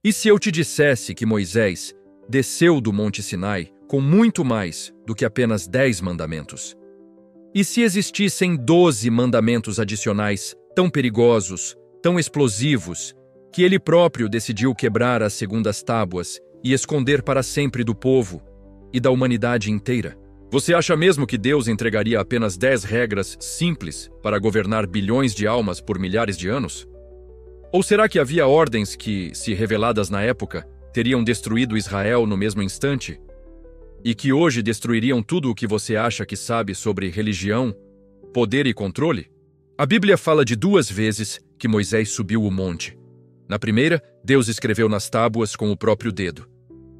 E se eu te dissesse que Moisés desceu do Monte Sinai com muito mais do que apenas 10 mandamentos? E se existissem 12 mandamentos adicionais tão perigosos, tão explosivos, que ele próprio decidiu quebrar as segundas tábuas e esconder para sempre do povo e da humanidade inteira? Você acha mesmo que Deus entregaria apenas 10 regras simples para governar bilhões de almas por milhares de anos? Ou será que havia ordens que, se reveladas na época, teriam destruído Israel no mesmo instante? E que hoje destruiriam tudo o que você acha que sabe sobre religião, poder e controle? A Bíblia fala de 2 vezes que Moisés subiu o monte. Na primeira, Deus escreveu nas tábuas com o próprio dedo.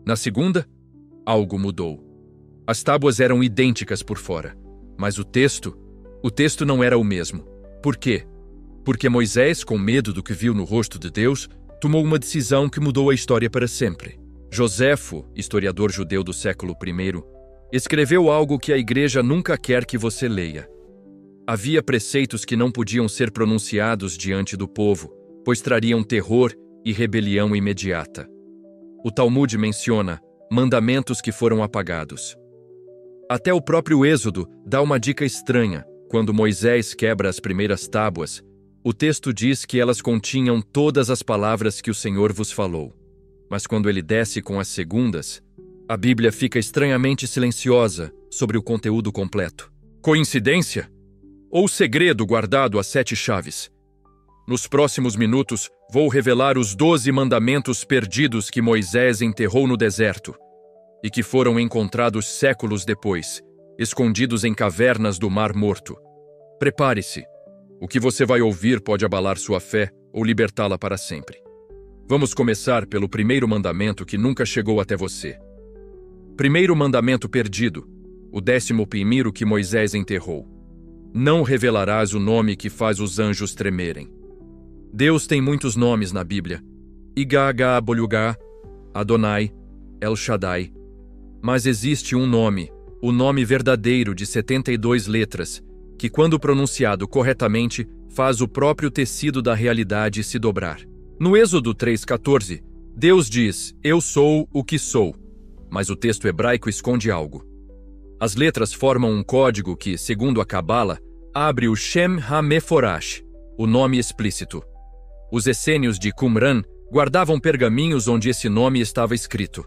Na segunda, algo mudou. As tábuas eram idênticas por fora, mas o texto não era o mesmo. Por quê? Porque Moisés, com medo do que viu no rosto de Deus, tomou uma decisão que mudou a história para sempre. Joséfo, historiador judeu do século I, escreveu algo que a igreja nunca quer que você leia. Havia preceitos que não podiam ser pronunciados diante do povo, pois trariam terror e rebelião imediata. O Talmud menciona mandamentos que foram apagados. Até o próprio Êxodo dá uma dica estranha. Quando Moisés quebra as primeiras tábuas, o texto diz que elas continham todas as palavras que o Senhor vos falou. Mas quando ele desce com as segundas, a Bíblia fica estranhamente silenciosa sobre o conteúdo completo. Coincidência? Ou segredo guardado a 7 chaves? Nos próximos minutos, vou revelar os 12 mandamentos perdidos que Moisés enterrou no deserto e que foram encontrados séculos depois, escondidos em cavernas do Mar Morto. Prepare-se. O que você vai ouvir pode abalar sua fé ou libertá-la para sempre. Vamos começar pelo primeiro mandamento que nunca chegou até você. Primeiro mandamento perdido, o 11º que Moisés enterrou. Não revelarás o nome que faz os anjos tremerem. Deus tem muitos nomes na Bíblia. Igá-gá-bolugá, Adonai, El Shaddai. Mas existe um nome, o nome verdadeiro de 72 letras, que quando pronunciado corretamente, faz o próprio tecido da realidade se dobrar. No Êxodo 3,14, Deus diz, eu sou o que sou, mas o texto hebraico esconde algo. As letras formam um código que, segundo a Cabala, abre o Shem HaMeforash, o nome explícito. Os essênios de Qumran guardavam pergaminhos onde esse nome estava escrito.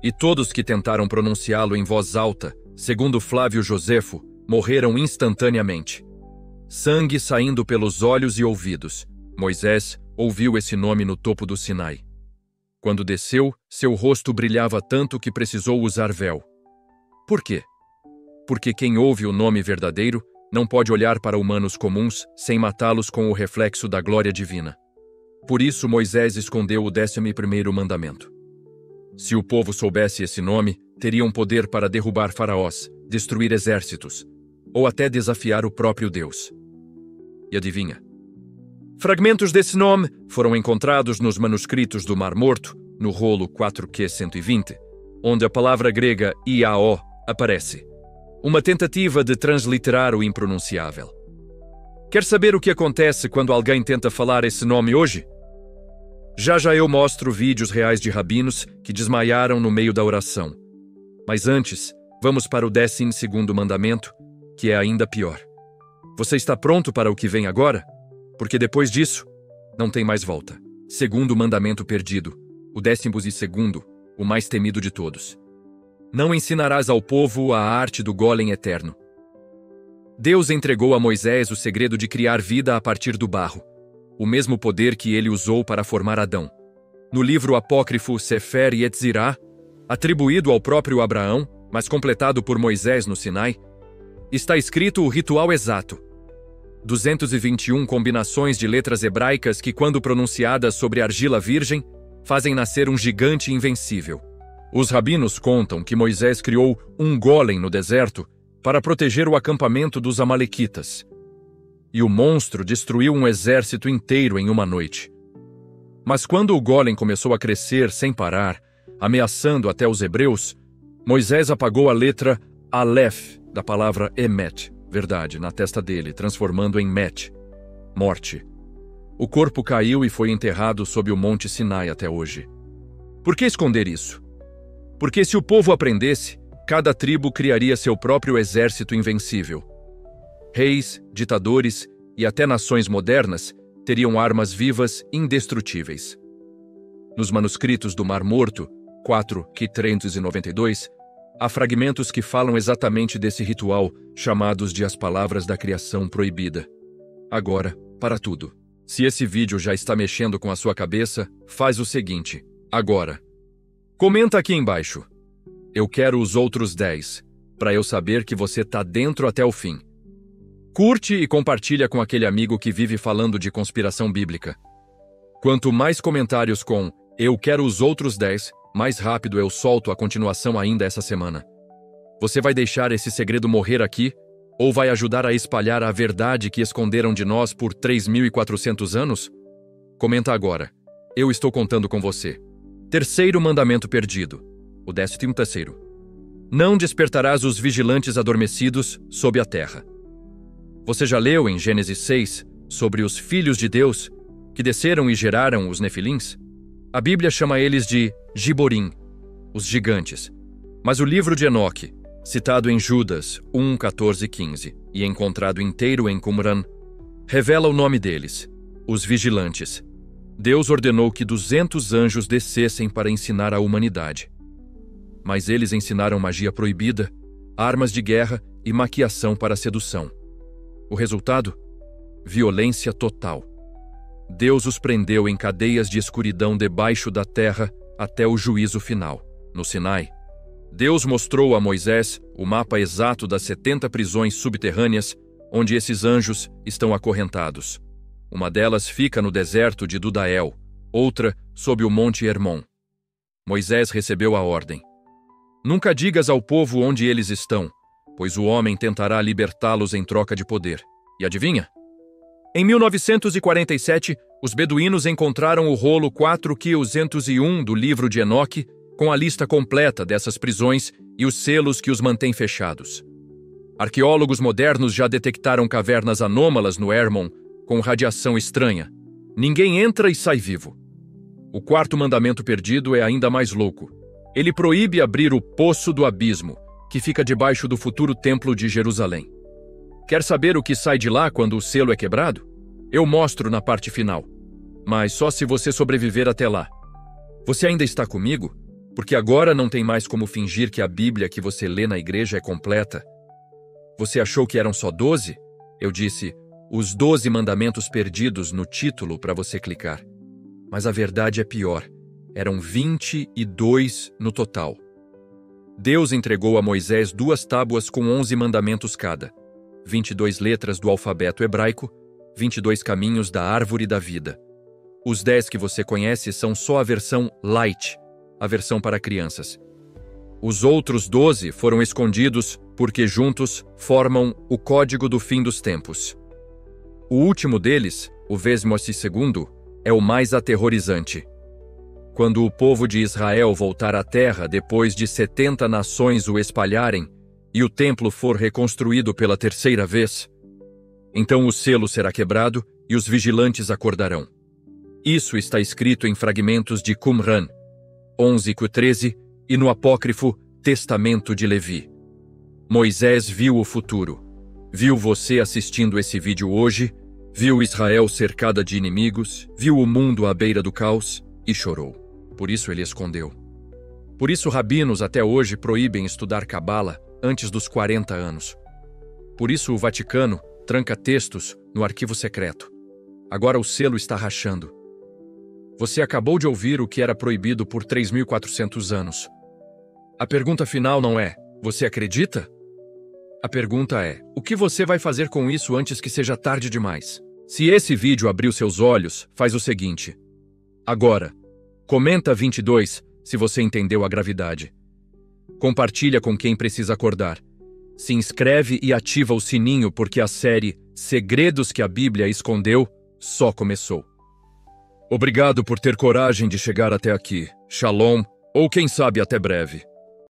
E todos que tentaram pronunciá-lo em voz alta, segundo Flávio Joséfo, morreram instantaneamente. Sangue saindo pelos olhos e ouvidos. Moisés ouviu esse nome no topo do Sinai. Quando desceu, seu rosto brilhava tanto que precisou usar véu. Por quê? Porque quem ouve o nome verdadeiro não pode olhar para humanos comuns sem matá-los com o reflexo da glória divina. Por isso Moisés escondeu o 11º mandamento. Se o povo soubesse esse nome, teriam poder para derrubar faraós, destruir exércitos, ou até desafiar o próprio Deus. E adivinha? Fragmentos desse nome foram encontrados nos manuscritos do Mar Morto, no rolo 4Q120, onde a palavra grega IAO aparece. Uma tentativa de transliterar o impronunciável. Quer saber o que acontece quando alguém tenta falar esse nome hoje? Já eu mostro vídeos reais de rabinos que desmaiaram no meio da oração. Mas antes, vamos para o 12º mandamento, que é ainda pior. Você está pronto para o que vem agora? Porque depois disso, não tem mais volta. Segundo mandamento perdido, o 12º, o mais temido de todos. Não ensinarás ao povo a arte do golem eterno. Deus entregou a Moisés o segredo de criar vida a partir do barro, o mesmo poder que ele usou para formar Adão. No livro apócrifo Sefer Yetzirah, atribuído ao próprio Abraão, mas completado por Moisés no Sinai, está escrito o ritual exato. 221 combinações de letras hebraicas que, quando pronunciadas sobre argila virgem, fazem nascer um gigante invencível. Os rabinos contam que Moisés criou um golem no deserto para proteger o acampamento dos amalequitas. E o monstro destruiu um exército inteiro em uma noite. Mas quando o golem começou a crescer sem parar, ameaçando até os hebreus, Moisés apagou a letra Aleph da palavra Emet, verdade, na testa dele, transformando em Met, morte. O corpo caiu e foi enterrado sob o Monte Sinai até hoje. Por que esconder isso? Porque se o povo aprendesse, cada tribo criaria seu próprio exército invencível. Reis, ditadores e até nações modernas teriam armas vivas indestrutíveis. Nos manuscritos do Mar Morto, 4:392, há fragmentos que falam exatamente desse ritual, chamados de as palavras da criação proibida. Agora, para tudo. Se esse vídeo já está mexendo com a sua cabeça, faz o seguinte, agora. Comenta aqui embaixo. Eu quero os outros 10, para eu saber que você tá dentro até o fim. Curte e compartilha com aquele amigo que vive falando de conspiração bíblica. Quanto mais comentários com "Eu quero os outros 10", mais rápido eu solto a continuação ainda essa semana. Você vai deixar esse segredo morrer aqui? Ou vai ajudar a espalhar a verdade que esconderam de nós por 3.400 anos? Comenta agora. Eu estou contando com você. Terceiro mandamento perdido. O 13º. Não despertarás os vigilantes adormecidos sob a terra. Você já leu em Gênesis 6 sobre os filhos de Deus que desceram e geraram os nefilins? A Bíblia chama eles de Giborim, os gigantes. Mas o livro de Enoque, citado em Judas 1:14-15 e encontrado inteiro em Qumran, revela o nome deles, os vigilantes. Deus ordenou que 200 anjos descessem para ensinar a humanidade. Mas eles ensinaram magia proibida, armas de guerra e maquiação para sedução. O resultado? Violência total. Deus os prendeu em cadeias de escuridão debaixo da terra até o juízo final. No Sinai, Deus mostrou a Moisés o mapa exato das 70 prisões subterrâneas onde esses anjos estão acorrentados. Uma delas fica no deserto de Dudael, outra sob o Monte Hermon. Moisés recebeu a ordem. Nunca digas ao povo onde eles estão, pois o homem tentará libertá-los em troca de poder. E adivinha? Em 1947, os beduínos encontraram o rolo 4:201 do livro de Enoque, com a lista completa dessas prisões e os selos que os mantêm fechados. Arqueólogos modernos já detectaram cavernas anômalas no Hermon, com radiação estranha. Ninguém entra e sai vivo. O quarto mandamento perdido é ainda mais louco. Ele proíbe abrir o Poço do Abismo, que fica debaixo do futuro Templo de Jerusalém. Quer saber o que sai de lá quando o selo é quebrado? Eu mostro na parte final. Mas só se você sobreviver até lá. Você ainda está comigo? Porque agora não tem mais como fingir que a Bíblia que você lê na igreja é completa. Você achou que eram só 12? Eu disse, os 12 mandamentos perdidos no título para você clicar. Mas a verdade é pior. Eram 22 no total. Deus entregou a Moisés 2 tábuas com 11 mandamentos cada. 22 letras do alfabeto hebraico, 22 caminhos da árvore da vida. Os 10 que você conhece são só a versão light, a versão para crianças. Os outros 12 foram escondidos porque juntos formam o código do fim dos tempos. O último deles, o 22º, é o mais aterrorizante. Quando o povo de Israel voltar à terra depois de 70 nações o espalharem e o templo for reconstruído pela terceira vez, então o selo será quebrado e os vigilantes acordarão. Isso está escrito em fragmentos de Qumran 11:13 e no apócrifo Testamento de Levi. Moisés viu o futuro. Viu você assistindo esse vídeo hoje, viu Israel cercada de inimigos, viu o mundo à beira do caos e chorou. Por isso ele escondeu. Por isso rabinos até hoje proíbem estudar Cabala antes dos 40 anos. Por isso o Vaticano tranca textos no arquivo secreto. Agora o selo está rachando. Você acabou de ouvir o que era proibido por 3.400 anos. A pergunta final não é, você acredita? A pergunta é, o que você vai fazer com isso antes que seja tarde demais? Se esse vídeo abriu seus olhos, faz o seguinte. Agora, comenta 22 se você entendeu a gravidade. Compartilha com quem precisa acordar. Se inscreve e ativa o sininho porque a série Segredos que a Bíblia Escondeu só começou. Obrigado por ter coragem de chegar até aqui. Shalom, ou quem sabe até breve.